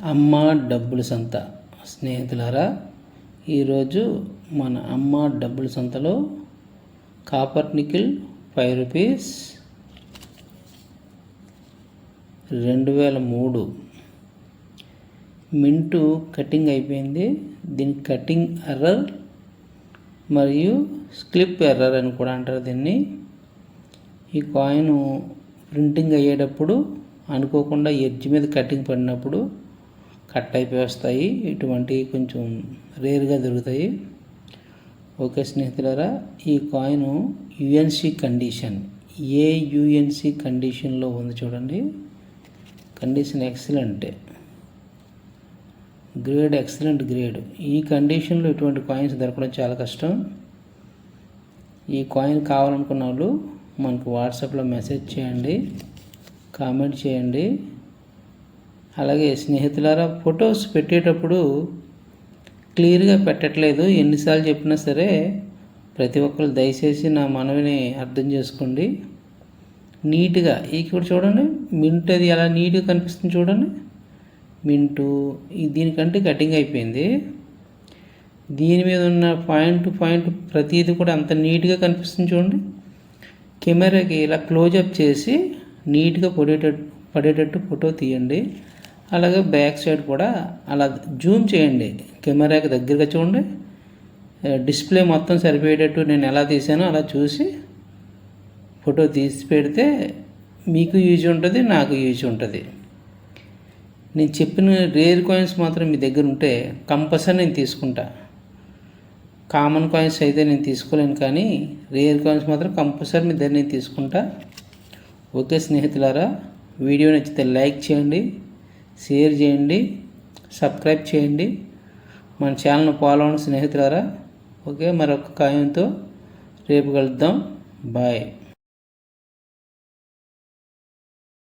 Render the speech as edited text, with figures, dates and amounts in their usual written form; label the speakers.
Speaker 1: అమ్మ డబ్బుల సంత స్నేహితులారా, ఈరోజు మన అమ్మ డబ్బుల సంతలో కాపర్ నికిల్ 5 రూపీస్ 2003 మింటు కటింగ్ అయిపోయింది. దీని కటింగ్ ఎర్రర్ మరియు స్క్లిప్ ఎర్రర్ అని కూడా అంటారు దీన్ని. ఈ కాయిన్ ప్రింటింగ్ అయ్యేటప్పుడు అనుకోకుండా ఎడ్జ్ మీద కటింగ్ పడినప్పుడు కట్ అయిపోయి వస్తాయి. ఇటువంటివి కొంచెం రేర్గా దొరుకుతాయి. ఓకే స్నేహితులారా, ఈ కాయిన్ యుఎన్సి కండిషన్, యుఎన్సి కండిషన్లో ఉంది చూడండి. Condition excellent, grade excellent grade. ఈ కండిషన్లో ఇటువంటి కాయిన్స్ దొరకడం చాలా కష్టం. ఈ కాయిన్ కావాలనుకున్న వాళ్ళు మనకు వాట్సాప్లో మెసేజ్ చేయండి, కామెంట్ చేయండి. అలాగే స్నేహితులారా, ఫొటోస్ పెట్టేటప్పుడు క్లియర్గా పెట్టట్లేదు. ఎన్నిసార్లు చెప్పినా సరే ప్రతి ఒక్కరు దయచేసి నా మనవిని అర్థం చేసుకోండి. నీట్గా ఇక్కడ చూడండి, మింట్ అది ఎలా నీట్గా కనిపిస్తుంది చూడండి. మింటు దీనికంటే కటింగ్ అయిపోయింది. దీని మీద ఉన్న పాయింట్ ప్రతిదీ కూడా అంత నీట్గా కనిపిస్తుంది చూడండి. కెమెరాకి ఇలా క్లోజప్ చేసి నీట్గా పడేటట్టు ఫోటో తీయండి. అలాగే బ్యాక్ సైడ్ కూడా అలా జూమ్ చేయండి, కెమెరాకి దగ్గరగా చూడండి. డిస్ప్లే మొత్తం సరిపోయేటట్టు నేను ఎలా తీసానో అలా చూసి ఫోటో తీసి పెడితే మీకు యూజ్ ఉంటుంది, నాకు యూజ్ ఉంటుంది. నేను చెప్పిన రేర్ కాయిన్స్ మాత్రం మీ దగ్గర ఉంటే కంపల్సరీ నేను తీసుకుంటా. కామన్ కాయిన్స్ అయితే నేను తీసుకోలేను, కానీ రేర్ కాయిన్స్ మాత్రం కంపల్సరీ మీ దగ్గర నేను తీసుకుంటా. ఓకే స్నేహితులారా, వీడియో నచ్చితే లైక్ చేయండి, షేర్ చేయండి, సబ్స్క్రైబ్ చేయండి, మన ఛానల్ను ఫాలో అవ్వండి స్నేహితులారా. ఓకే, మరొక కాయంతో రేపు కలుద్దాం. బాయ్.